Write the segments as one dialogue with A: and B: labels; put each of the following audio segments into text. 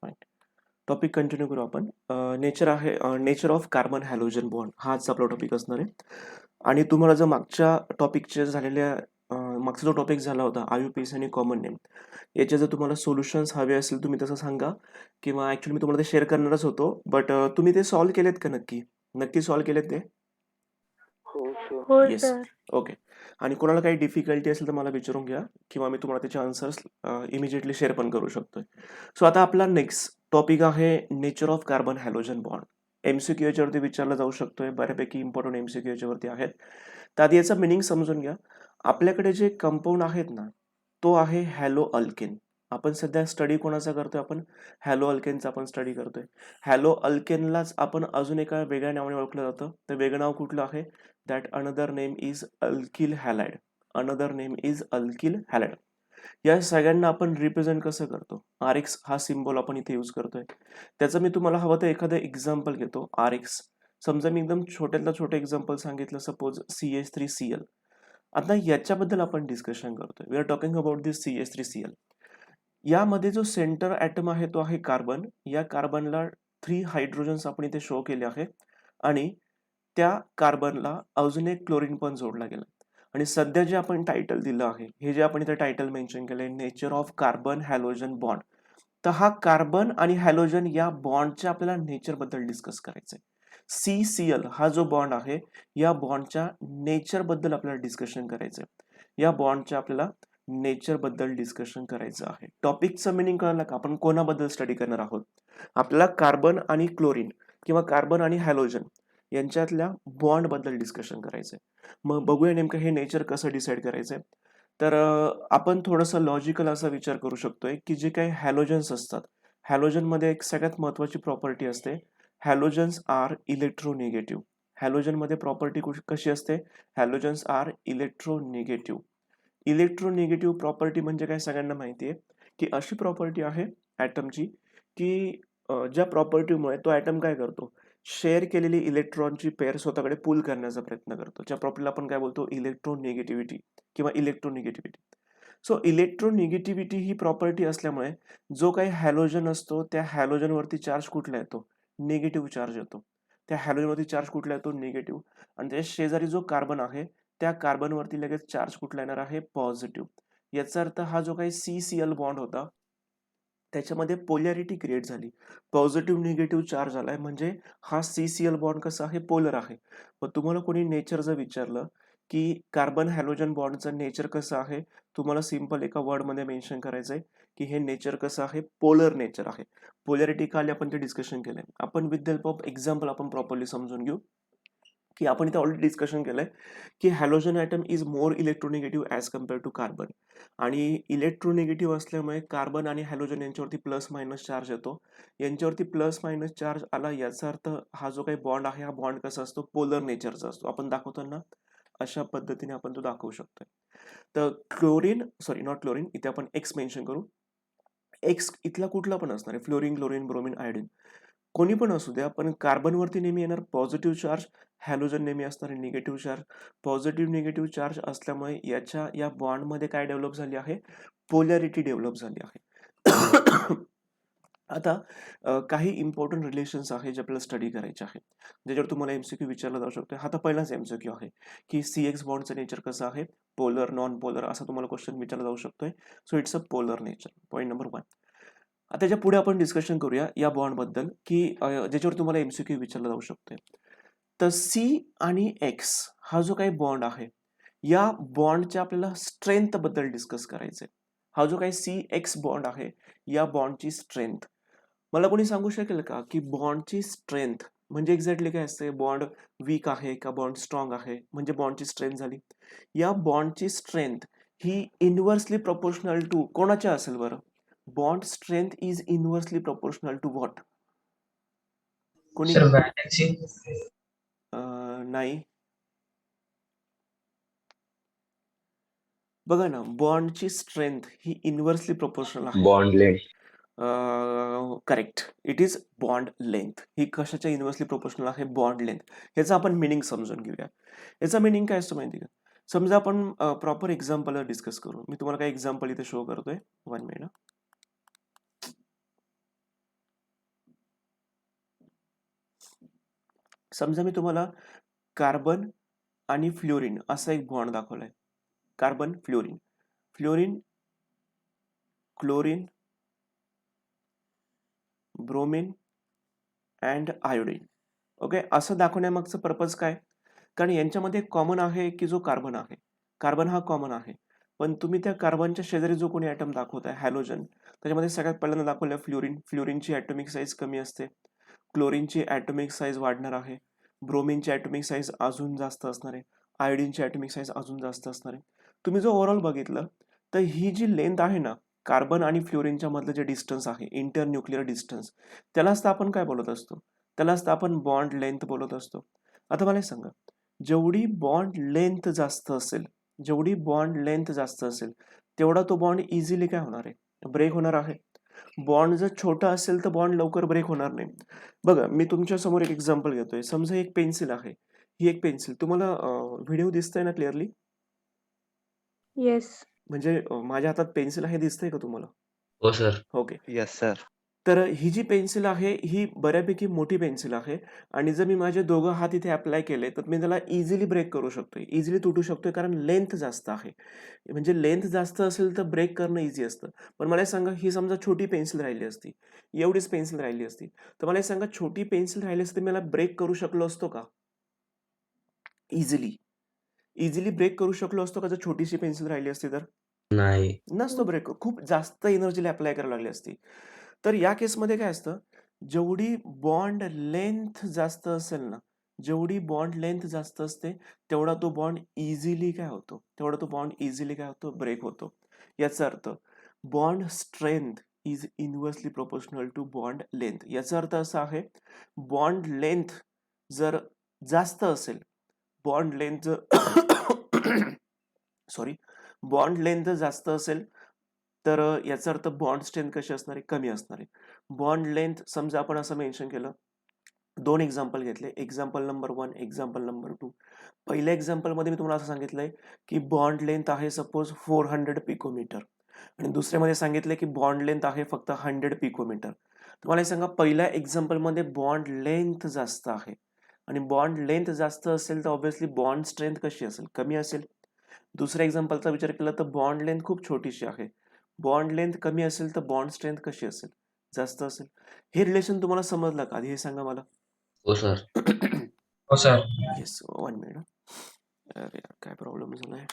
A: Fine. Topic continue करू आपण. Nature आहे nature of carbon halogen bond हाच आपला टॉपिक असणार आहे. आणि तुम्हाला जर मागच्या टॉपिकचे झालेल्या मागचा जो टॉपिक झाला होता IUPAC आणि कॉमन नेम, याचे जर तुम्हाला सोल्युशन्स हवे असेल तुम्ही तसं सांगा, किंवा ॲक्च्युअली मी तुम्हाला ते शेअर करणारच होतो. बट तुम्ही ते सॉल्व्ह केलेत का नक्की? नक्की सॉल्व्ह केलेत ते?
B: हो सर.
C: हो
A: येस.
C: सर.
A: ओके. आणि कोणाला काही डिफिकल्टी असेल तर मला विचारून घ्या, किंवा मी तुम्हाला त्याचे आन्सर्स इमिजिएटली शेअर पण करू शकतोय. सो आता आपला नेक्स्ट टॉपिक आहे nature of carbon halogen bond. MCQ याच्यावरती विचारला जाऊ शकतोय. बऱ्यापैकी इम्पॉर्टंट MCQ याच्यावरती आहेत. तर आधी याचा मिनिंग समजून घ्या. आपल्याकडे जे कंपाऊंड आहेत ना, तो आहे हॅलो अल्केन. आपण सध्या स्टडी कोणाचा करतोय? आपण हॅलो अल्केनचा आपण स्टडी करतोय. हॅलो अल्केनलाच आपण अजून एका वेगळ्या नावाने ओळखलं जातं. तर वेगळं नाव कुठलं आहे? That another name is alkyl halide. Another name is alkyl halide. या सगळ्यांना आपण रिप्रेझेंट कसं करतो? RX हा सिम्बॉल आपण इथे यूज करतोय. त्याचं मी तुम्हाला हवं तर एखादं एक्झाम्पल घेतो. RX समजा मी एकदम छोट्यातलं छोटं एक्झाम्पल सांगितलं, सपोज CH3Cl. आता याच्याबद्दल आपण डिस्कशन करतोय. We are talking about this CH3Cl. यामध्ये जो सेंटर ॲटम आहे तो आहे कार्बन. या कार्बनला 3 हायड्रोजन्स आपण इथे शो केले आहे, आणि त्या कार्बनला अजून एक क्लोरीन पण जोडला गेला. आणि सध्या जे आपण टायटल दिलं आहे, हे जे आपण इथे टायटल मेन्शन केलंय, nature of carbon halogen bond. तर हा कार्बन आणि हॅलोजन या बॉन्डच्या आपल्याला नेचर बद्दल डिस्कस करायचंय. CCl हा जो बॉन्ड आहे, या बॉन्डच्या नेचर बद्दल आपल्याला डिस्कशन करायचंय. या बॉन्डच्या आपल्याला नेचर बद्दल डिस्कशन करायचं आहे. टॉपिकचं मिनिंग कळलं का? आपण कोणाबद्दल स्टडी करणार आहोत? आपल्याला कार्बन आणि क्लोरीन किंवा कार्बन आणि हॅलोजन यांच्यातल्या बॉन्ड बद्दल डिस्कशन करायचंय. मग बघूया नेमकं हे नेचर कसं डिसाईड करायचंय. तर आपण थोडंसं लॉजिकल असा विचार करू शकतोय, की जे काही हॅलोजन्स असतात, हॅलोजनमध्ये एक सगळ्यात महत्त्वाची प्रॉपर्टी असते, हॅलोजन्स आर इलेक्ट्रोनिगेटिव्ह. हॅलोजनमध्ये प्रॉपर्टी कशी असते? Halogens are electronegative. Electronegative property म्हणजे काय सगळ्यांना माहिती आहे, की अशी प्रॉपर्टी आहे ॲटमची, की ज्या प्रॉपर्टीमुळे तो ॲटम काय करतो? शेअर केलेली इलेक्ट्रॉनची पेअर स्वतःकडे पूल करण्याचा प्रयत्न करतो. ज्या प्रॉपर्टीला आपण काय बोलतो? इलेक्ट्रोनिगेटिव्हिटी किंवा इलेक्ट्रोनिगेटिव्हिटी. सो इलेक्ट्रोनिगेटिव्हिटी ही प्रॉपर्टी असल्यामुळे जो काही हॅलोजन असतो, त्या हॅलोजनवरती चार्ज कुठला येतो? निगेटिव्ह चार्ज येतो. त्या हॅलोजनवरती चार्ज कुठला येतो? निगेटिव्ह. आणि त्याच्या शेजारी जो कार्बन आहे, त्या कार्बनवरती लगेच चार्ज कुठला येणार आहे? पॉझिटिव्ह. याचा अर्थ हा जो काही CCl बॉन्ड होता, त्याच्यामध्ये पोलॅरिटी क्रिएट झाली. पॉझिटिव्ह निगेटिव्ह चार्ज आलाय, म्हणजे हा CCl बॉन्ड कसा आहे? पोलर आहे. मग तुम्हाला कोणी नेचर जर विचारलं, की कार्बन हॅलोजन बॉन्डचं नेचर कसं आहे, तुम्हाला सिंपल एका वर्डमध्ये मेन्शन करायचंय, की हे नेचर कसं आहे? पोलर नेचर आहे. पोलॅरिटी का आली आपण ते डिस्कशन केलंय. आपण with the help of example आपण प्रॉपरली समजून घेऊ, की आपण इथे ऑलरेडी डिस्कशन केलंय, की halogen atom is more electronegative as compare to carbon. आणि इलेक्ट्रोनिगेटिव्ह असल्यामुळे कार्बन आणि हॅलोजन यांच्यावरती प्लस मायनस चार्ज येतो. यांच्यावरती प्लस मायनस चार्ज आला, याचा अर्थ हा जो काही बॉन्ड आहे, हा बॉन्ड कसा असतो? पोलर नेचरचा असतो. आपण दाखवताना अशा पद्धतीने आपण तो दाखवू शकतोय. तर क्लोरीन, सॉरी नॉट क्लोरीन, इथे आपण एक्स मेन्शन करू. एक्स इथला कुठला पण असणार आहे, फ्लोरीन, क्लोरीन, ब्रोमिन, आयोडीन, कोणी पण असू द्या, पण कार्बनवरती नेहमी येणार पॉझिटिव्ह चार्ज, हॅलोजन नेहमी असणार आहे negative charge. Positive negative charge असल्यामुळे या बॉन्डमध्ये काय डेव्हलप झाली आहे? पोलॅरिटी डेव्हलप झाली आहे. आता काही इम्पॉर्टंट रिलेशन्स आहेत जे आपल्याला स्टडी करायचे आहेत, ज्याच्यावर तुम्हाला MCQ विचारला जाऊ शकतो. हा तर पहिलाच MCQ आहे, की CX बॉन्डचं नेचर कसं आहे? पोलर, नॉन पोलर, असा तुम्हाला क्वेश्चन विचारला जाऊ शकतोय. So it's a polar nature. Point number 1. आता त्याच्या पुढे आपण डिस्कशन करूया या बॉन्डबद्दल, की ज्याच्यावर तुम्हाला MCQ विचारला जाऊ शकतोय. तर C आणि X हा जो काही बॉन्ड आहे, या बॉन्डच्या आपल्याला स्ट्रेंथ बद्दल डिस्कस करायचंय. हा जो काही CX बॉन्ड आहे, या बॉन्डची स्ट्रेंथ मला कोणी सांगू शकेल का, की बॉन्डची स्ट्रेंथ म्हणजे एक्झॅक्टली काय असते? बॉन्ड वीक आहे का बॉन्ड स्ट्रॉंग आहे, म्हणजे बॉन्डची स्ट्रेंथ झाली. या बॉन्डची स्ट्रेंथ ही इन्व्हर्सली प्रपोर्शनल टू कोणाच्या असेल बरं? Bond strength is inversely proportional to what? कोणी?
B: Sir valency.
A: नाही. बघा ना, बॉन्डची स्ट्रेंथ ही इन्व्हर्सली प्रोपोर्शनल आहे.
D: Bond length.
A: Correct. It is bond length. ही कशाच्या इन्व्हर्सली प्रोपोर्शनल आहे? Bond length. याचा आपण मिनिंग समजून घेऊया. याचा मिनिंग काय असतो माहिती का? समजा आपण प्रॉपर एक्झाम्पल डिस्कस करू. मी तुम्हाला काही एक्झाम्पल इथे शो करतोय. 1 मिनिट. समजा मी तुम्हाला कार्बन आणि फ्लोरीन असा एक बॉन्ड दाखवलाय. Carbon fluorine, fluorine chlorine bromine and iodine. Okay, असं दाखवण्यामागचं पर्पज काय? कारण यांच्यामध्ये कॉमन आहे की जो कार्बन आहे, कार्बन हा कॉमन आहे. पण तुम्ही त्या कार्बनच्या शेजारी जो कोणी ॲटम दाखवताय हॅलोजन, त्याच्यामध्ये सगळ्यात पहिल्यांदा दाखवलं फ्लोरीन. फ्लोरीनची ॲटॉमिक साईज कमी असते, क्लोरीनची ॲटॉमिक साईज वाढणार आहे, ब्रोमीनची ॲटॉमिक साईज अजून जास्त असणार आहे, आयोडीनची ॲटॉमिक साईज अजून जास्त असणार आहे. तुम्ही जो ओव्हरऑल बघितलं तर ही जी लेंथ आहे ना, कार्बन आणि फ्लोरीनच्या मधलं जे डिस्टन्स आहे, इंटर न्यूक्लिअर डिस्टन्स, त्यालाच तर आपण काय बोलत असतो? त्यालाच तर आपण बॉन्ड लेंथ बोलत असतो. आता मला एक सांगा, जेवढी बॉन्ड लेंथ जास्त असेल, जेवढी बॉन्ड लेंथ जास्त असेल, तेवढा तो बॉन्ड इझिली काय होणार आहे? ब्रेक होणार आहे. बॉन्ड जर छोटा असेल तर बॉन्ड लवकर ब्रेक होणार नाही. बघा, मी तुमच्या समोर एक एक्झाम्पल घेतोय. समजा एक पेन्सिल आहे. ही एक पेन्सिल तुम्हाला व्हिडिओ दिसतोय ना क्लिअरली?
C: येस.
A: म्हणजे माझ्या हातात पेन्सिल आहे, दिसतंय का तुम्हाला?
D: हो सर.
A: ओके.
B: Yes sir.
A: तर ही जी पेन्सिल आहे ही बऱ्यापैकी मोठी पेन्सिल आहे आणि जर मी माझे दोघं हात इथे अप्लाय केले तर मी त्याला इझिली ब्रेक करू शकतोय, इझिली तुटू शकतोय, कारण लेंथ जास्त आहे. म्हणजे लेंथ जास्त असेल तर ब्रेक करणं इझी असतं. पण मला एक सांगा, ही समजा छोटी पेन्सिल राहिली असती, एवढीच पेन्सिल राहिली असती, तर मला एक सांगा, छोटी पेन्सिल राहिली असती, मला ब्रेक करू शकलो असतो का? इझिली ब्रेक करू शकलो असतो का जर छोटीशी पेन्सिल राहिली असती तर?
D: नाही.
A: नसतो ब्रेक करू. खूप जास्त एनर्जीला अप्लाय करायला लागली असती. तर या केसमध्ये काय असतं, जेवढी बॉन्ड लेंथ जास्त असेल ना, जेवढी बॉन्ड लेंथ जास्त असते, तेवढा तो बॉन्ड इझिली काय होतो, तेवढा तो बॉन्ड इझिली काय होतो, ब्रेक होतो. याचा अर्थ bond strength is inversely proportional to bond length. याचा अर्थ असा आहे, बॉन्ड लेंथ जर जास्त असेल, बॉन्ड लेंथ जर सॉरी, बॉन्ड लेंथ जर जास्त असेल तर याचा अर्थ बॉन्ड स्ट्रेंथ कशी असणार आहे, कमी असणार आहे. बॉन्ड लेंथ समजा आपण असं मेन्शन केलं, दोन एक्झाम्पल घेतले, एक्झाम्पल नंबर 1, एक्झाम्पल नंबर 2. पहिल्या एक्झाम्पलमध्ये मी तुम्हाला असं सांगितलंय की बॉन्ड लेंथ आहे सपोज 400 पिकोमीटर आणि दुसऱ्यामध्ये सांगितलंय की बॉन्ड लेंथ आहे फक्त 100 पिकोमीटर. तुम्हाला हे सांगा, पहिल्या एक्झाम्पलमध्ये बॉन्ड लेंथ जास्त आहे आणि बॉन्ड लेंथ जास्त असेल तर ऑब्व्हियसली बॉन्ड स्ट्रेंथ कशी असेल, कमी असेल. दुसऱ्या एक्झाम्पलचा विचार केला तर बॉन्ड लेंथ खूप छोटीशी आहे, बॉन्ड लेंथ कमी असेल तर बॉन्ड स्ट्रेंथ कशी असेल, जास्त असेल. हे रिलेशन तुम्हाला समजलं का आधी, हे सांगा मला.
D: हो सर.
E: हो सर.
A: Yes, 1 minute. अरे यार, काय प्रॉब्लेम झालाय.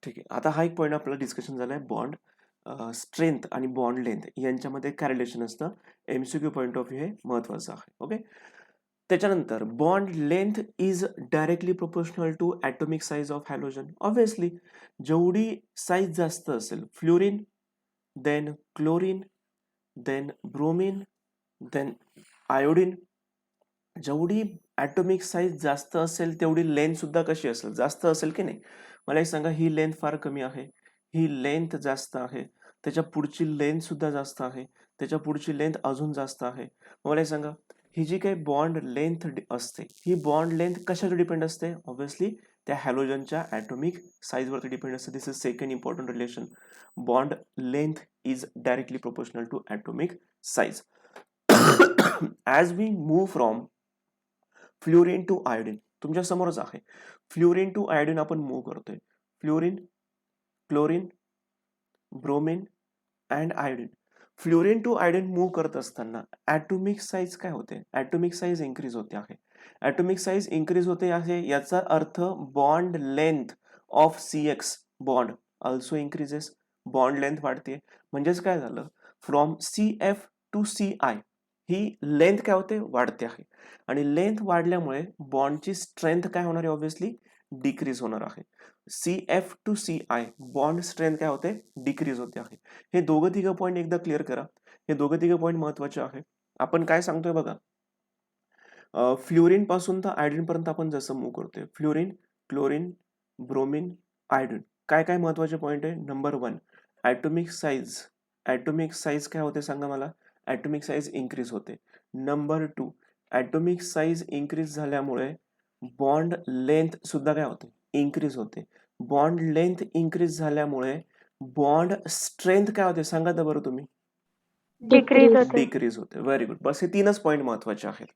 A: ठीक आहे, आता हा एक पॉईंट आपला डिस्कशन झालाय, बॉन्ड स्ट्रेंथ आणि बॉन्ड लेंथ यांच्यामध्ये काय रिलेशन असतं. एमसीक्यू पॉईंट ऑफ व्ह्यू हे महत्वाचं आहे. ओके, त्याच्यानंतर bond length is directly proportional to atomic size of halogen. Obviously जेवढी साईज जास्त असेल, fluorine, then chlorine, then bromine, then iodine, जेवढी ॲटॉमिक साईज जास्त असेल तेवढी लेंथ सुद्धा कशी असेल, जास्त असेल की नाही. मला एक सांगा, ही लेंथ फार कमी आहे, ही लेंथ जास्त आहे, त्याच्या पुढची लेंथ सुद्धा जास्त आहे, त्याच्या पुढची लेंथ अजून जास्त आहे. मला एक सांगा, ही जी काही बॉन्ड लेंथ असते, ही बॉन्ड लेंथ कशावर डिपेंड असते? ऑब्व्हियसली त्या हॅलोजनच्या ॲटॉमिक साईजवरती डिपेंड असते. This is second important relation. Bond length is directly proportional to atomic size. As we move from fluorine to iodine, तुमच्या समोरच आहे, फ्लोरीन टू आयोडीन आपण मूव्ह करतोय. Fluorine, chlorine, bromine and iodine. Fluorine to iodine move करत असताना atomic size काय होते? Atomic size increase होते आहे. ॲटॉमिक साईज इन्क्रीज होते आहे याचा अर्थ bond length of CX bond also increases. Bond length वाढते. म्हणजेच काय झालं, फ्रॉम CF टू CI ही लेंथ काय होते, वाढते आहे. आणि लेंथ वाढल्यामुळे बॉन्डची स्ट्रेंथ काय होणार आहे, ऑब्व्हियसली डिक्रीज होणार आहे. CF to CI bond strength काय होते, डिक्रीज होते आहे. हे दोघं तिघं पॉईंट एकदा क्लिअर करा. हे दोघं तिघं पॉईंट महत्वाचे आहे. आपण काय सांगतोय बघा, फ्लोरीन पासून तर आयोडीन पर्यंत आपण जसं मूव्ह करतोय, फ्लोरीन, क्लोरीन, ब्रोमीन, आयोडीन, काय काय महत्वाचे पॉईंट आहे. Number 1, atomic size. Atomic size काय होते सांगा मला, ॲटॉमिक साईज इन्क्रीज होते. नंबर 2, ॲटॉमिक साईज इन्क्रीज झाल्यामुळे बॉन्ड लेंथ सुद्धा काय होते, इन्क्रीज होते. बॉन्ड लेंथ इन्क्रीज झाल्यामुळे बॉन्ड स्ट्रेंथ काय होते सांगा तर बरं तुम्ही.
C: डिक्रीज होते.
A: डिक्रीज होते. Very good. बस हे 3च पॉइंट महत्वाचे आहेत.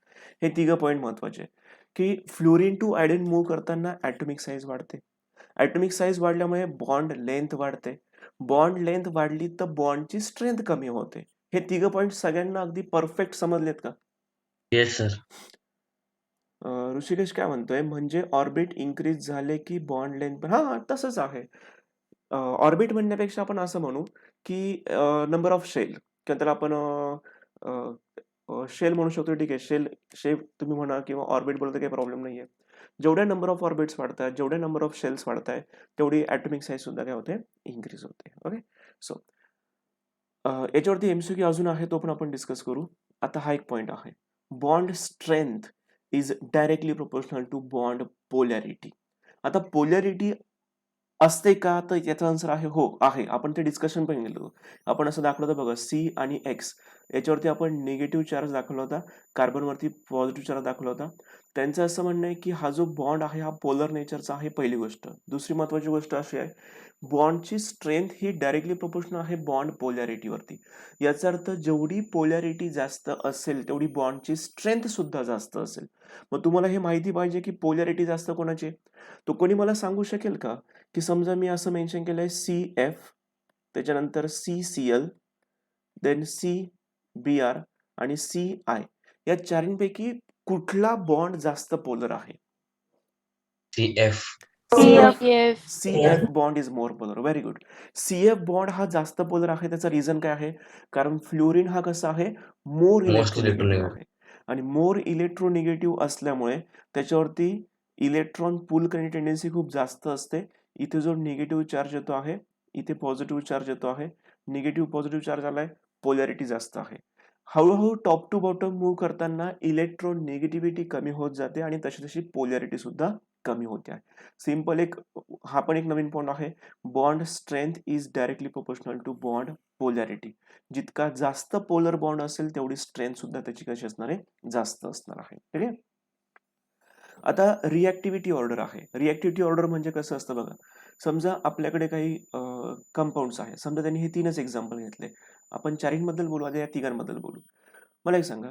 A: हे 3 पॉइंट महत्वाचे आहे, की फ्लोरीन टू आयोडीन मूव्ह करताना ॲटॉमिक साईज वाढते. ॲटॉमिक साईज वाढल्यामुळे बॉन्ड लेंथ वाढते. बॉन्ड लेंथ वाढली तर बॉन्डची स्ट्रेंथ कमी होते. हे 3 पॉइंट सगळ्यांना अगदी परफेक्ट समजलेत का?
D: Yes sir.
A: ऋषिकेश काय म्हणतोय म्हणजे ऑर्बिट इन्क्रीज झाले की बॉन्ड लेंथ पण हां, तसंच आहे. ऑर्बिट म्हणण्यापेक्षा आपण असं म्हणू, की नंबर ऑफ शेल किंवा त्याला आपण शेल म्हणू शकतो. ठीक आहे. शेप तुम्ही म्हणा किंवा ऑर्बिट बोललं तर काही प्रॉब्लेम नाहीये. जेवढ्या नंबर ऑफ ऑर्बिट्स वाढतात, जेवढे नंबर ऑफ शेल्स वाढतायत, तेवढी ॲटॉमिक साईज सुद्धा काय होते? इन्क्रीज होते. ओके. सो याच्यावरती एमसीक्यू अजून आहे, तो पण आपण डिस्कस करू. आता हा एक पॉइंट आहे. Bond strength is directly proportional to bond polarity. आता पोलॅरिटी असते का? तर याचा आन्सर आहे हो, आहे. आपण ते डिस्कशन पण केलं. आपण असं दाखवलं होतं बघा, सी आणि एक्स याच्यावरती आपण निगेटिव्ह चार्ज दाखवला होता. कार्बनवरती पॉझिटिव्ह चार्ज दाखवला होता. त्यांचं असं म्हणणं आहे, की हा जो बॉन्ड आहे हा पोलर नेचरचा आहे, पहिली गोष्ट. दुसरी महत्त्वाची गोष्ट अशी आहे, बॉन्डची स्ट्रेंथ ही डायरेक्टली प्रोपोर्शनल आहे बॉन्ड पोलॅरिटीवरती. याचा अर्थ जेवढी पोलॅरिटी जास्त असेल, तेवढी बॉन्डची स्ट्रेंथ सुद्धा जास्त असेल. मग तुम्हाला हे माहिती पाहिजे, की पोलॅरिटी जास्त कोणाची आहे? तर कोणी मला सांगू शकेल का? की समजा मी असं मेन्शन केलंय CF, त्याच्यानंतर CCl, देन CBr आणि CI. या चारींपैकी कुठला बॉन्ड जास्त पोलर आहे?
D: CF.
A: CF.
C: CF.
A: CF bond is more polar. Very good. CF bond हा जास्त पोलर आहे. त्याचं रिझन काय आहे? कारण फ्लोरीन हा कसा आहे? More
D: most
A: electronegative
D: electronegative.
A: आहे. आणि मोर इलेक्ट्रोनिगेटिव्ह असल्यामुळे त्याच्यावरती इलेक्ट्रॉन पुल करण्याची टेंडन्सी खूप जास्त असते. इथे जो निगेटिव्ह चार्ज येतो आहे, इथे पॉझिटिव्ह चार्ज येतो आहे. निगेटिव्ह पॉझिटिव्ह चार्ज आलाय, पोलॅरिटी जास्त आहे. हळूहळू टॉप टू बॉटम मूव्ह करताना इलेक्ट्रॉन निगेटिव्हिटी कमी होत जाते आणि तशी तशी पोलॅरिटी सुद्धा कमी होते आहे. सिंपल एक हा पण एक नवीन पॉइंट आहे. Bond strength is directly proportional to bond polarity. जितका जास्त पोलर बॉन्ड असेल तेवढी स्ट्रेंथ सुद्धा त्याची कशी असणार आहे? जास्त असणार आहे. ठीक आहे. आता रिॲक्टिव्हिटी ऑर्डर आहे. रिॲक्टिव्हिटी ऑर्डर म्हणजे कसं असतं बघा. समजा आपल्याकडे काही कंपाऊंड्स आहे. समजा त्यांनी हे 3च एक्झाम्पल घेतले. आपण चारींबद्दल बोलू, आता या तिघांबद्दल बोलू. मला एक सांगा,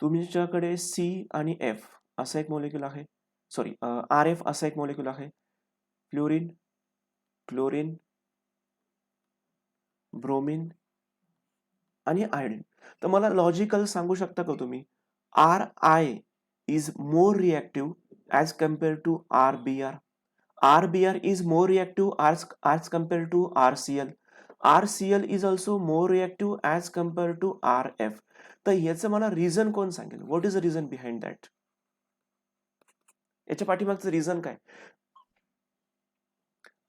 A: तुमच्याकडे C आणि F असा एक मॉलिक्यूल आहे. सॉरी, RF असा एक मॉलिक्यूल आहे. फ्लोरीन, क्लोरीन, ब्रोमीन आणि आयोडीन. तर मला लॉजिकल सांगू शकता का तुम्ही? RI is more reactive as compare to RBr. RBr is more reactive as compared to RCl. RCl is also more reactive as compared to RF. तर याचं मला रिझन कोण सांगेल? What is the reason behind that? याच्या पाठीमागचं reason काय?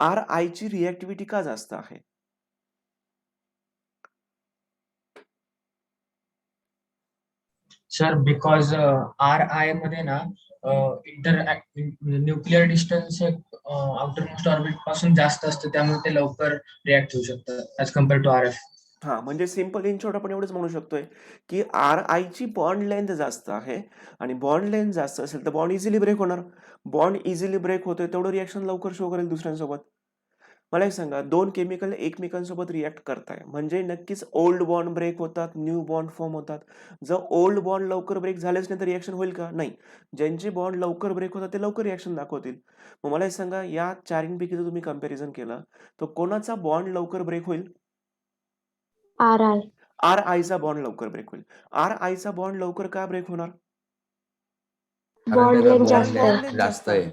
A: RI ची रिॲक्टिव्हिटी का जास्त आहे?
E: सर बिकॉज आर आय मध्ये ना nuclear distance outer most orbit पासून जास्त असतं, त्यामुळे ते लवकर रिॲक्ट होऊ शकतं as compare to R F.
A: हा, म्हणजे सिंपल इन शॉर्ट आपण एवढंच म्हणू शकतोय, की RI ची बॉन्ड लेंथ जास्त आहे आणि बॉन्ड लेंथ जास्त असेल तर बॉन्ड इझिली ब्रेक होणार. बॉन्ड इझिली ब्रेक होतोय तेवढं रिॲक्शन लवकर शो करेल दुसऱ्यांसोबत. मला एक सांगा, 2 केमिकल एकमेकांसोबत रिॲक्ट करताय म्हणजे नक्कीच ओल्ड बॉन्ड ब्रेक होतात, न्यू बॉन्ड फॉर्म होतात. जर ओल्ड बॉन्ड लवकर ब्रेक झालेच नाही तर रिॲक्शन होईल का? नाही. ज्यांचे बॉन्ड लवकर ब्रेक होतात ते लवकर रिॲक्शन दाखवतील. मग मला एक सांगा, या चारींपैकी जर तुम्ही कंपॅरिझन केलं तर कोणाचा बॉन्ड लवकर ब्रेक होईल?
C: RI.
A: RI चा बॉन्ड लवकर ब्रेक होईल. RI चा बॉन्ड लवकर का ब्रेक होणार?
F: कारण
C: बॉन्ड
F: त्याचा
C: लेंथ
F: बॉन्ड
C: जास्त आहे.
F: लेंथ जास्त आहे.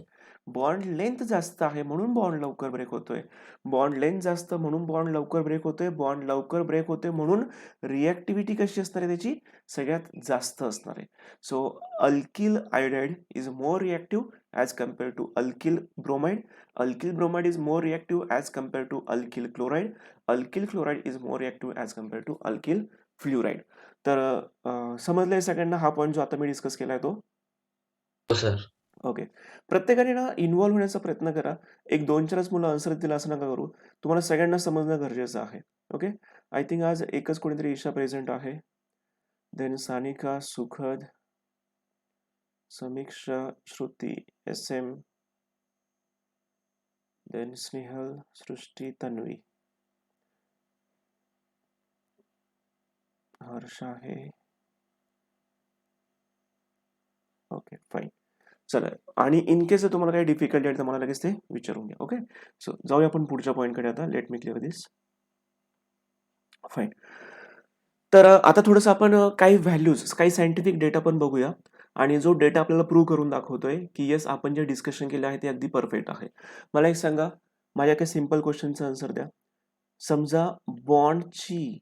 A: बॉन्ड लेंथ जास्त आहे म्हणून बॉन्ड लवकर ब्रेक होतोय. बॉन्ड लेंथ जास्त म्हणून बॉन्ड लवकर ब्रेक होतोय. बॉन्ड लवकर ब्रेक होते म्हणून रिॲक्टिव्हिटी कशी असणार आहे त्याची? सगळ्यात जास्त असणार आहे. So alkyl iodide is more reactive as compare to alkyl bromide. Alkyl bromide is more reactive as compare to alkyl chloride. Alkyl chloride is more reactive as compare to alkyl fluoride. तर समजलंय सगळ्यांना हा point जो आता मी discuss केलाय तो?
D: हो sir.
A: Okay. प्रत्येकाने ना इन्व्हॉल्व होण्याचा प्रयत्न करा. एक 2-4च मुलं आन्सर देतील असं नका करू. तुम्हाला सगळ्यांना समजणं गरजेचं आहे. ओके. आय थिंक आज एकच कोणीतरी ईशा प्रेझेंट आहे. देन सानिका, सुखद, समीक्षा, श्रुती, SM, देन स्नेहल, सृष्टी, तन्वी. हर्ष आहे. Okay fine. चला आणि इन केस जर तुम्हाला काही डिफिकल्टी आहे तर मला लगेच ते विचारून घ्या. ओके सो जाऊया आपण पुढच्या पॉईंटकडे आता. लेट मी क्लिअर दिस. फाईन. तर आता थोडंसं आपण काही व्हॅल्यूज काही सायंटिफिक डेटा पण बघूया आणि जो डेटा आपल्याला प्रूव्ह करून दाखवतोय की येस आपण जे डिस्कशन केले आहे ते अगदी परफेक्ट आहे. मला एक सांगा, माझ्या काही सिंपल क्वेश्चनचा आन्सर द्या. समजा बॉन्डची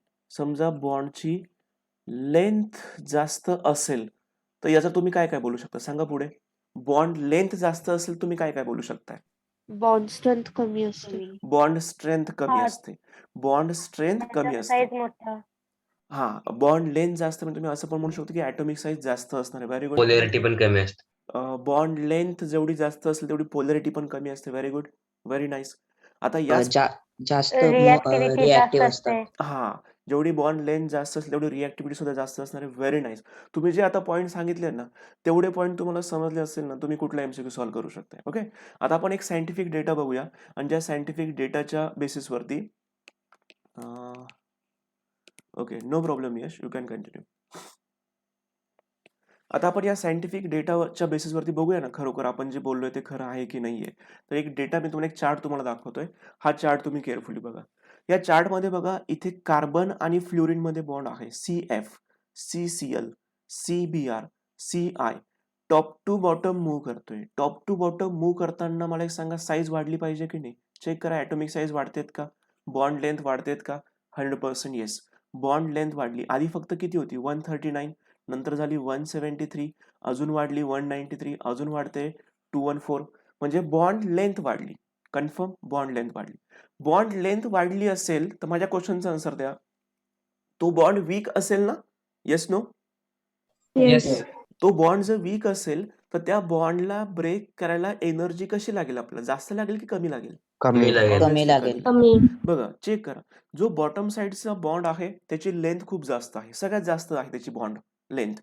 A: लेंथ जास्त असेल तर याचा तुम्ही काय काय बोलू शकता सांगा पुढे. बॉन्ड लेंथ जास्त असेल तुम्ही काय काय बोलू शकताय.
C: बॉन्ड स्ट्रेंथ कमी असते.
A: बॉन्ड स्ट्रेंथ कमी
C: हा.
A: असते. बॉन्ड स्ट्रेंथ कमी असते.
C: साईज मोठा.
A: हा बॉन्ड लेंथ जास्त म्हणजे तुम्ही असं पण म्हणू शकतो की ॲटॉमिक साईज जास्त असणार आहे. Very good.
D: पोलॅरिटी पण कमी असते.
A: बॉन्ड लेंथ जेवढी जास्त असेल तेवढी पोलॅरिटी पण कमी असते. Very good, very nice. आता या
G: जास्त
C: रिॲक्टिव्हिटी
G: रिॲक्टिव्ह
C: जास्त
G: असतात.
C: असते.
A: हा जेवढी बॉन्ड लेंथ जास्त असेल तेवढी रिॲक्टिव्हिटी सुद्धा जास्त असणार आहे. Very nice. तुम्ही जे आता पॉईंट सांगितले ना तेवढे पॉईंट तुम्हाला समजले असेल ना तुम्ही कुठला एमसीक्यू सॉल्व्ह करू शकताय. ओके आता आपण एक सायंटिफिक डेटा बघूया आणि ज्या सायंटिफिक डेटाच्या बेसिसवरती okay no problem Yash you can continue. आता आपण या सायंटिफिक डेटाच्या बेसिसवरती बघूया ना खरोखर आपण जे बोललोय ते खरं आहे की नाहीये. तर एक डेटा मी तुम्हाला एक चार्ट तुम्हाला दाखवतोय. हा चार्ट तुम्ही केअरफुली बघा. या चार्टमध्ये बघा इथे कार्बन आणि फ्लोरीन मध्ये बॉन्ड आहे. CF, CCl, CBr, CI top to bottom move करतोय. टॉप टू बॉटम मूव्ह करताना मला एक सांगा साईज वाढली पाहिजे की नाही. चेक करा ॲटॉमिक साईज वाढतेत का, बॉन्ड लेंथ वाढतेत का. 100% येस. बॉन्ड लेंथ वाढली. आधी फक्त किती होती 139, नंतर झाली 173, अजून वाढली 193, अजून वाढते 214. म्हणजे बॉन्ड लेंथ वाढली. कन्फर्म बॉन्ड लेंथ वाढली. बॉन्ड लेंथ वाढली असेल तर माझ्या क्वेश्चनचा आन्सर द्या. तो बॉन्ड वीक असेल ना. Yes no.
E: येस.
A: तो बॉन्ड जर वीक असेल तर त्या बॉन्डला ब्रेक करायला एनर्जी कशी लागेल आपल्याला, जास्त लागेल की कमी लागेल.
D: कमी लागेल.
G: कमी
A: Obviously
G: लागेल.
C: कमी.
A: बघा चेक करा. जो बॉटम साईडचा बॉन्ड आहे त्याची लेंथ खूप जास्त आहे. सगळ्यात जास्त आहे त्याची बॉन्ड लेंथ.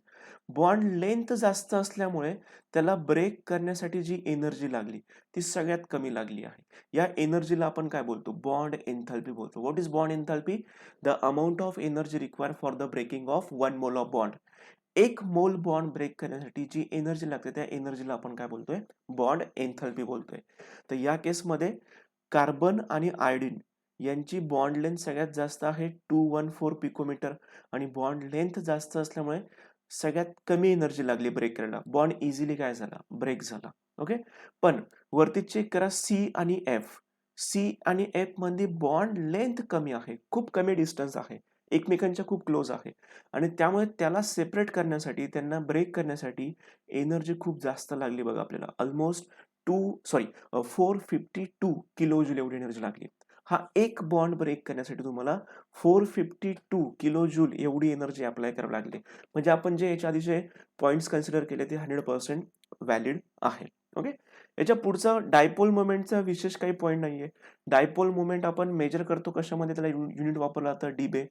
A: बॉन्ड लेंथ जास्त असल्यामुळे त्याला ब्रेक करण्यासाठी जी एनर्जी लागली ती सगळ्यात कमी लागली आहे. या एनर्जीला आपण काय बोलतो, बॉन्ड एन्थॅल्पी बोलतो. What is bond enthalpy? The amount of energy required for the breaking of 1 mole of bond. 1 मोल बॉन्ड ब्रेक करण्यासाठी जी एनर्जी लागते त्या एनर्जीला आपण काय बोलतोय, बॉन्ड एन्थॅल्पी बोलतोय. तर या केसमध्ये कार्बन आणि आयोडीन यांची बॉन्ड लेंथ सगळ्यात जास्त आहे 214 पिकोमीटर आणि बॉन्ड लेंथ जास्त असल्यामुळे सगळ्यात कमी एनर्जी लागली ब्रेक करायला. बॉन्ड इझिली काय झाला, ब्रेक झाला. ओके पण वरती चेक करा सी आणि एफ मध्ये बॉन्ड लेंथ कमी आहे, खूप कमी डिस्टन्स आहे, एकमेकांच्या खूप क्लोज आहे आणि त्यामुळे त्याला सेपरेट करण्यासाठी त्यांना ब्रेक करण्यासाठी एनर्जी खूप जास्त लागली. बघा आपल्याला ऑलमोस्ट 452 किलो जूल एवढी एनर्जी लागली. हा एक बॉन्ड ब्रेक करण्यासाठी तुम्हाला 452 किलो जूल एवढी एनर्जी अप्लाय करावी लागली. म्हणजे आपण जे याच्या आधीचे पॉइंट्स कन्सिडर केले ते 100% व्हॅलिड आहे. ओके याच्या पुढचा डायपोल मोमेंटचा विशेष काही पॉईंट नाहीये. डायपोल मोमेंट आपण मेजर करतो कशामध्ये, त्याला युनिट वापरला तर डीबे.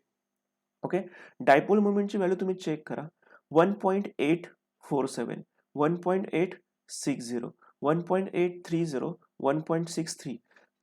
A: ओके डायपोल मोमेंटची व्हॅल्यू तुम्ही चेक करा. 1.847, 1.860, 1.830, 1.63.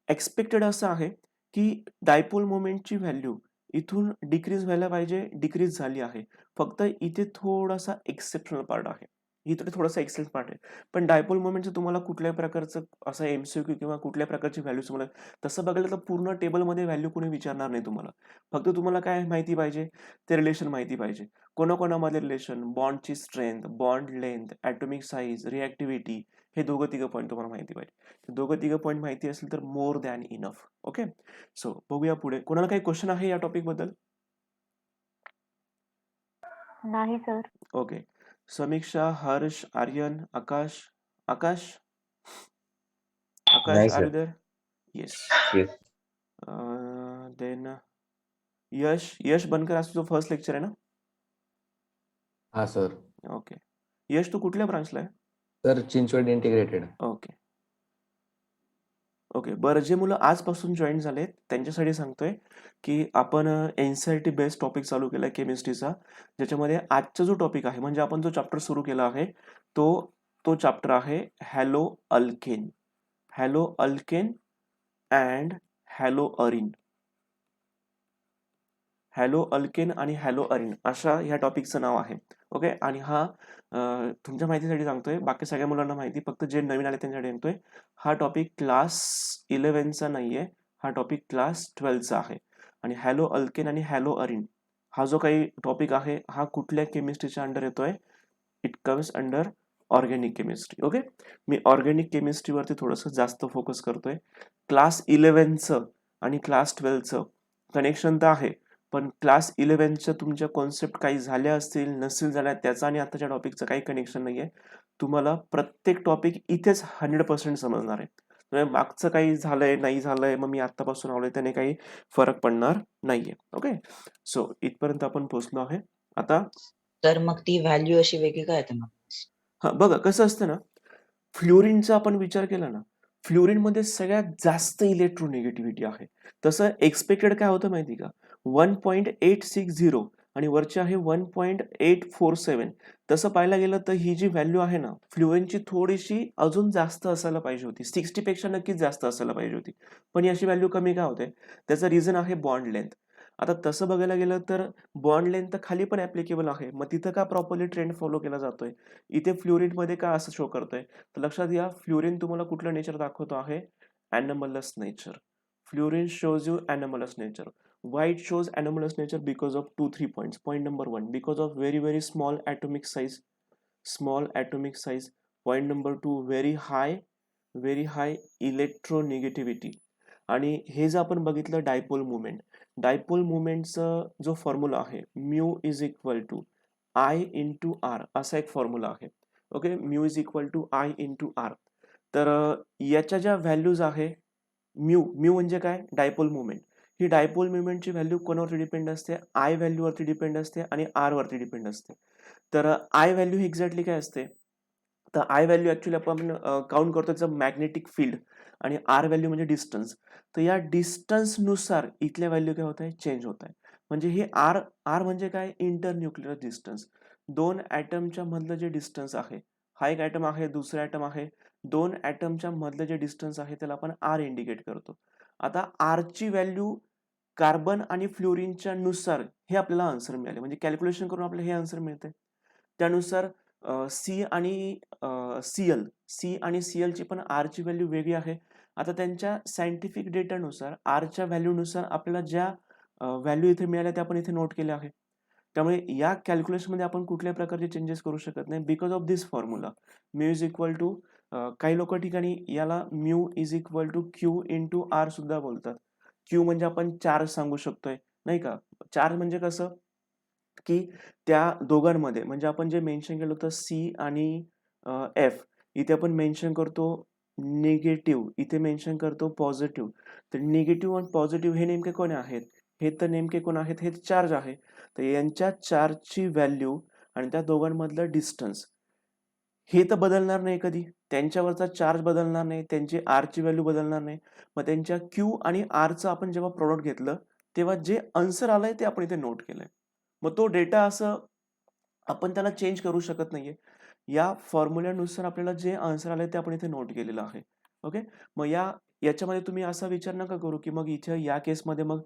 A: एक्सपेक्टेड असं आहे की डायपोल मोमेंटची व्हॅल्यू इथून डिक्रीज व्हायला पाहिजे, डिक्रीज झाली आहे. फक्त इथे थोडासा एक्सेप्शनल पार्ट आहे, इथे थोडासा एक्सेप्शनल पार्ट आहे. पण डायपोल मोमेंटचं तुम्हाला कुठल्याही प्रकारचं असं एमसीक्यू किंवा कुठल्या प्रकारची व्हॅल्यू तुम्हाला तसं बघायला तर पूर्ण टेबलमध्ये व्हॅल्यू कोणी विचारणार नाही तुम्हाला. फक्त तुम्हाला काय माहिती पाहिजे, ते रिलेशन माहिती पाहिजे. कोणाकोणामध्ये रिलेशन, बॉन्डची strength, bond length, atomic size, reactivity, हे दोघं तिघं पॉईंट तुम्हाला माहिती पाहिजे. दोघं तिघं पॉईंट माहिती असेल तर more than enough. Okay so बघूया पुढे. कोणाला काही क्वेश्चन आहे या टॉपिक बद्दल?
C: नाही सर.
A: ओके समीक्षा, हर्ष, आर्यन, आकाश.
F: नाही,
A: are
F: sir.
A: You there? Yes.
F: Yes.
A: Then Yash Bankar, आज तुझं फर्स्ट लेक्चर आहे ना?
F: हा सर.
A: ओके यश तू कुठल्या ब्रांचला आहे?
F: Sir Chinchwad integrated.
A: Okay okay बरं, जे मुलं आजपासून जॉईन झालेत त्यांच्यासाठी सांगतोय की आपण NCERT बेस्ड टॉपिक चालू केला केमिस्ट्रीचा, ज्याच्यामध्ये आजचा जो टॉपिक आहे म्हणजे आपण जो चॅप्टर सुरू केला आहे तो चॅप्टर आहे hello alkane and hello अरिन. Hello alkane आणि हॅलो अरिन अशा ह्या टॉपिकचं नाव आहे. ओके. आणि हा तुमच्या माहितीसाठी सांगतोय, बाकी सगळ्या मुलांना माहिती, फक्त जे नवीन आले त्यांच्यासाठी सांगतोय. हा टॉपिक क्लास 11चा नाहीये, हा टॉपिक क्लास 12चा आहे. आणि हॅलो अल्केन आणि हॅलो अरिन हा जो काही टॉपिक आहे हा कुठल्या केमिस्ट्रीच्या अंडर येतोय? It comes under organic chemistry. Okay. मी ऑर्गॅनिक केमिस्ट्रीवरती थोडंसं जास्त फोकस करतोय. क्लास 11चं आणि क्लास 12चं कनेक्शन तर आहे, पण क्लास 11च्या तुमच्या कॉन्सेप्ट काही झाल्या असतील, नसतील झाल्या, त्याचा आणि आताच्या टॉपिकचं काही कनेक्शन नाहीये. तुम्हाला प्रत्येक टॉपिक इथेच 100% समजणार आहे. म्हणजे मागचं काही झालंय, नाही झालंय, मग मी आत्तापासून आलोय, त्याने काही फरक पडणार नाहीये. ओके. सो इथपर्यंत आपण पोहोचलो आहे. आता
G: तर मग ती व्हॅल्यू अशी वेगळी काय येते मग?
A: बघा कसं असतं ना, फ्लोरीनचा आपण विचार केला ना, फ्लोरीनमध्ये सगळ्यात जास्त इलेक्ट्रोनेगेटिव्हिटी आहे. तसं एक्सपेक्टेड काय होतं माहिती का? 1.860 आणि वरची आहे 1.847. तसं पाहायला गेलं तर ही जी व्हॅल्यू आहे ना, फ्लोरीनची थोडीशी अजून जास्त असायला पाहिजे होती. 60 पेक्षा नक्कीच जास्त असायला पाहिजे होती. पण ही अशी व्हॅल्यू कमी का होते? त्याचं रिझन आहे बॉन्ड लेंथ. आता तसं बघायला गेलं तर बॉन्ड लेंथ तर खाली पण ॲप्लिकेबल आहे. मग तिथं का प्रॉपरली ट्रेंड फॉलो केला जातोय? इथे फ्लोरीनमध्ये का असं शो करतोय? तर लक्षात घ्या, फ्लोरीन तुम्हाला कुठलं नेचर दाखवतो आहे? Anomalous nature. Fluorine shows you anomalous nature. Why it shows anomalous nature? Because of 2-3 points. Point number 1, because of very very small atomic size. Small atomic size. Point number 2, very high electronegativity. आणि हे जर आपण बघितलं dipole movement, dipole मुवमेंटचं जो formula आहे, mu is equal to I into R असा एक formula आहे. Okay. Mu is equal to I into R. तर याच्या ज्या व्हॅल्यूज आहे, म्यू म्यू म्हणजे काय? Dipole movement. ही डायपोल मुवमेंटची व्हॅल्यू कोणावरती डिपेंड असते? आय व्हॅल्यूवरती डिपेंड असते आणि आर वरती डिपेंड असते. तर आय व्हॅल्यू ही एक्झॅक्टली काय असते? तर आय व्हॅल्यू ऍक्च्युली आपण काउंट करतो त्याचं मॅग्नेटिक फील्ड, आणि आर व्हॅल्यू म्हणजे डिस्टन्स. तर या डिस्टन्सनुसार इथल्या व्हॅल्यू काय होत आहे? चेंज होत आहे. म्हणजे हे आर आर म्हणजे काय? Internuclear distance. दोन ॲटमच्या मधलं जे डिस्टन्स आहे, हा एक ॲटम आहे, दुसरा ॲटम आहे, दोन ॲटमच्या मधलं जे डिस्टन्स आहे त्याला आपण आर इंडिकेट करतो. आता आरची व्हॅल्यू कार्बन आणि फ्लोरीनच्या नुसार हे आपल्याला आन्सर मिळाले, म्हणजे कॅल्क्युलेशन करून आपल्याला हे आन्सर मिळते. त्यानुसार सी आणि सीएलची पण आरची व्हॅल्यू वेगळी आहे. आता त्यांच्या सायंटिफिक डेटानुसार आरच्या व्हॅल्यूनुसार आपल्याला ज्या व्हॅल्यू इथे मिळाल्या त्या आपण इथे नोट केल्या आहे. त्यामुळे या कॅल्क्युलेशनमध्ये आपण कुठल्याही प्रकारचे चेंजेस करू शकत नाही because of this formula. Mu is equal to, काही लोक ठिकाणी याला mu is equal to Q into R सुद्धा बोलतात. क्यू म्हणजे आपण चार्ज सांगू शकतोय, नाही का? चार्ज म्हणजे कसं की त्या दोघांमध्ये, म्हणजे आपण जे मेन्शन केलं होतं सी आणि एफ, इथे आपण मेन्शन करतो निगेटिव्ह, इथे मेन्शन करतो पॉझिटिव्ह. तर निगेटिव्ह आणि पॉझिटिव्ह हे नेमके कोण आहेत? हे तर नेमके कोण आहेत? हे चार्ज आहे. तर यांच्या चार्जची व्हॅल्यू आणि त्या दोघांमधलं डिस्टन्स हे तर बदलणार नाही कधी. त्यांच्यावरचा चार्ज बदलणार नाही, त्यांची आरची व्हॅल्यू बदलणार नाही. मग त्यांच्या क्यू आणि आरचं आपण जेव्हा प्रोडक्ट घेतलं तेव्हा जे आन्सर आलंय ते आपण इथे नोट केलंय. मग तो डेटा असं आपण त्याला चेंज करू शकत नाहीये. या फॉर्म्युल्यानुसार आपल्याला जे आन्सर आलंय ते आपण इथे नोट केलेलं आहे. ओके. मग याच्यामध्ये तुम्ही असा विचार नका करू की मग इथे या केसमध्ये मग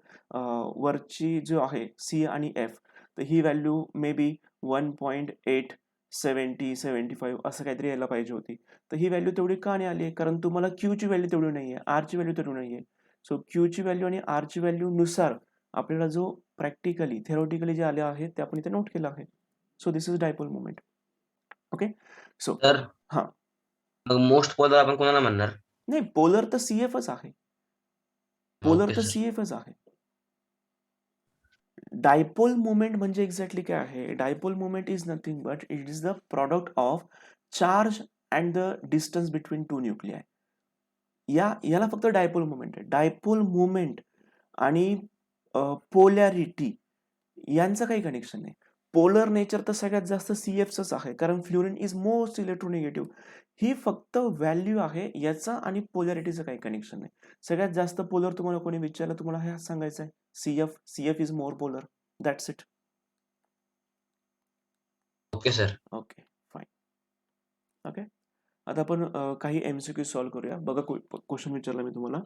A: वरची जो आहे सी आणि एफ, तर ही व्हॅल्यू मे बी 1.870-75 असं काहीतरी यायला पाहिजे होती. तर ही व्हॅल्यू तेवढी का नाही आली? कारण तुम्हाला क्यूची व्हॅल्यू तेवढी नाहीये, आरची व्हॅल्यू तेवढी नाहीये. सो क्यूची व्हॅल्यू आणि आरची व्हॅल्यू नुसार आपल्याला जो प्रॅक्टिकली थेरोटिकली जे आले आहे ते आपण इथे नोट केलं आहे. So this is dipole movement. Okay. So
D: तर
A: हां.
D: मग मोस्ट पोलर आपण कोणाला म्हणणार?
A: नाही, पोलर तर सीएफच आहे. पोलर
D: ओके
A: तर
D: सर.
A: सीएफच आहे. डायपोल मुवमेंट म्हणजे एक्झॅक्टली काय आहे? Dipole movement is nothing but it is the product of charge and the distance between two nuclei. याला फक्त डायपोल मुवमेंट आहे. डायपोल मुवमेंट आणि पोलॅरिटी यांचं काही कनेक्शन नाही. पोलर नेचर तर सगळ्यात जास्त सीएफचंच आहे, कारण फ्लोरीन इज मोस्ट इलेक्ट्रोनिगेटिव्ह. ही फक्त व्हॅल्यू आहे, याचा आणि पोलॅरिटीचं काही कनेक्शन नाही. सगळ्यात जास्त पोलर तुम्हाला कोणी विचारलं, तुम्हाला हे सांगायचं आहे CF is more polar. That's it.
D: Okay sir.
A: Okay, fine. Okay. आता आपण काही एमसीक्यू सॉल्व्ह करूया. बघा, क्वेश्चन विचारला मी तुम्हाला.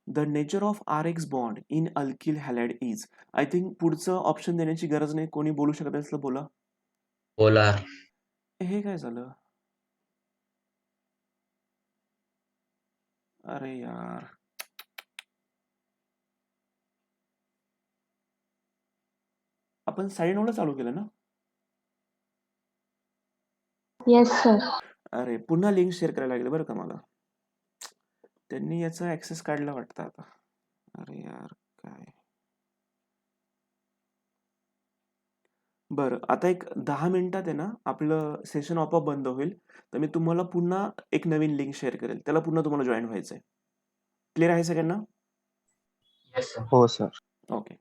A: The nature of R X bond in alkyl halide is. I think पुढचं ऑप्शन देण्याची गरज नाही. कोणी बोलू शकत असेल तर बोला.
D: पोलार.
A: हे काय झालं? अरे यार. आपण साइड नोटला चालू केलं ना?
C: Yes sir.
A: अरे पुन्हा लिंक शेअर करायला लागले बरं का मला. त्यांनी याचा ऍक्सेस काढला वाटतं आता. अरे यार काय. बरं आता एक 10 मिनिटात आहे ना आपलं सेशन आपोआप बंद होईल. तर मी तुम्हाला पुन्हा एक नवीन लिंक शेअर करेल. त्याला पुन्हा तुम्हाला जॉईन व्हायचंय. क्लिअर आहे सगळ्यांना?
E: Yes sir.
B: हो सर.
A: ओके.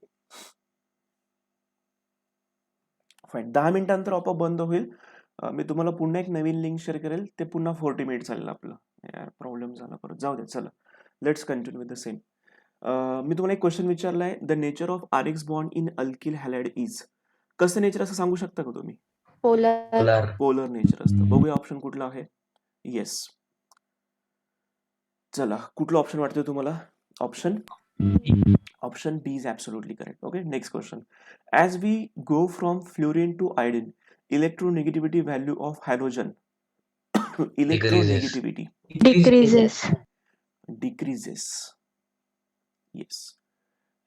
A: फाईन. 10 मिनिटानंतर आपोआप बंद होईल. मी तुम्हाला पुन्हा एक नवीन लिंक शेअर करेल. ते पुन्हा 40 मिनिट चालेल आपलं. यार प्रॉब्लेम झाला परत. जाऊ दे चला. Let's continue with the same. मी तुम्हाला एक क्वेश्चन विचारलाय. The nature of R X bond in alkyl halide is. कसं नेचर असं सांगू शकता का तुम्ही?
C: पोलर.
D: पोलार.
A: पोलर नेचर असतं. बघूया ऑप्शन कुठला आहे. येस. चला कुठलं ऑप्शन वाटतंय तुम्हाला? Option B is absolutely correct. Okay next question. As we go from fluorine to iodine electronegativity value of halogen electronegativity
C: decreases.
A: decreases. Yes.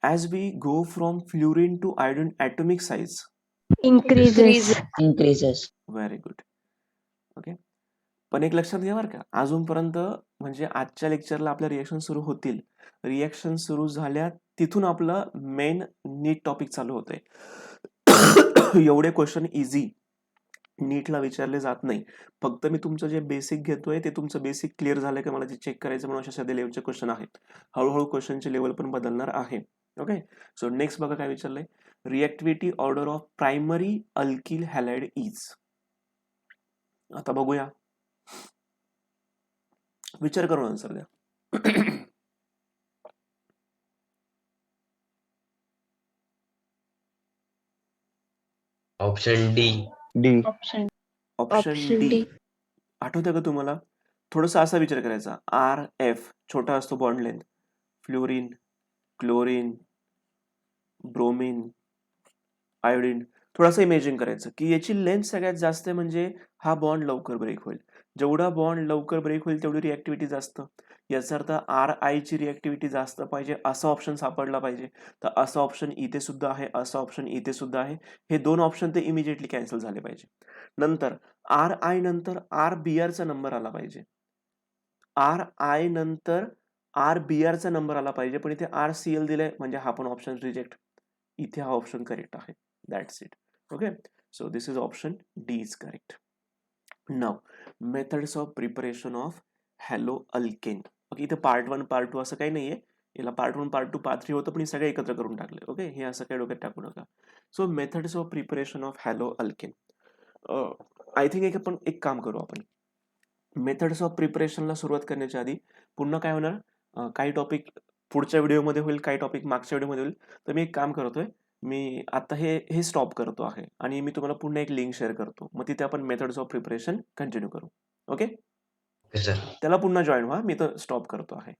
A: As we go from fluorine to iodine atomic size.
C: Increases.
G: increases.
A: Very good. Okay. पण एक लक्षात घ्या बरं का. अजूनपर्यंत म्हणजे आजच्या लेक्चरला आपल्या रिएक्शन सुरू होतील. रिएक्शन सुरू झाल्या तिथून आपलं मेन नीट टॉपिक चालू होतंय. एवढे क्वेश्चन इझी नीटला विचारले जात नाही. फक्त मी तुमचं जे बेसिक घेतोय ते तुमचं बेसिक क्लिअर झालंय का मला ते चेक करायचं म्हणून अशा साध्या लेवलचे क्वेश्चन आहेत. हळूहळू क्वेश्चनचे लेवल पण बदलणार आहे. ओके. सो नेक्स्ट बघा काय विचारलंय. Reactivity order of primary alkyl halide is. आता बघूया. विचार करून आन्सर द्या.
D: Option D.
B: D.
C: Option
A: option D. आठवतं का तुम्हाला? थोडासा असा विचार करायचा. आर एफ छोटा असतो bond length. Fluorine, chlorine, bromine, iodine. थोडासा इमेजिन करायचं की याची लेंथ सगळ्यात जास्त आहे म्हणजे हा बॉन्ड लवकर ब्रेक होईल. जेवढा बॉन्ड लवकर ब्रेक होईल तेवढी रिॲक्टिव्हिटी जास्त. याचा अर्थ आर आयची रिॲक्टिव्हिटी जास्त पाहिजे असा ऑप्शन सापडला पाहिजे. तर असा ऑप्शन इथे सुद्धा आहे. असा ऑप्शन इथे सुद्धा आहे. हे दोन ऑप्शन ते इमिजिएटली कॅन्सल झाले पाहिजे. नंतर आर आय नंतर आर बी आरचा नंबर आला पाहिजे. आर आय नंतर आर बी आरचा नंबर आला पाहिजे. पण इथे आर सी एल दिलंय म्हणजे हा पण ऑप्शन रिजेक्ट. इथे हा ऑप्शन करेक्ट आहे. That's it. Okay. So this is option D is correct. Now methods of preparation of hello alkane. Okay. इथे पार्ट 1 पार्ट 2 असं काही नाहीये. याला पार्ट 1 पार्ट 2 पार्ट 3 होतं पण हे सगळे एकत्र करून टाकले. ओके. हे असं काही डोक्यात टाकू नका. So methods of preparation of hello alkane. I think आपण एक काम करू आपण. मेथड्स ऑफ प्रिपरेशनला सुरुवात करण्याच्या आधी पुन्हा काय होणार. काही टॉपिक पुढच्या व्हिडिओमध्ये होईल. काही टॉपिक मागच्या व्हिडिओमध्ये होईल. तर मी एक काम करतोय. मी आता हे स्टॉप करतो आहे आणि मी तुम्हाला पुन्हा एक लिंक शेअर करतो. मग तिथे आपण मेथड्स ऑफ प्रिपरेशन कंटिन्यू करू. ओके.
D: Okay sir.
A: त्याला पुन्हा जॉईन व्हा. मी तर स्टॉप करतो आहे.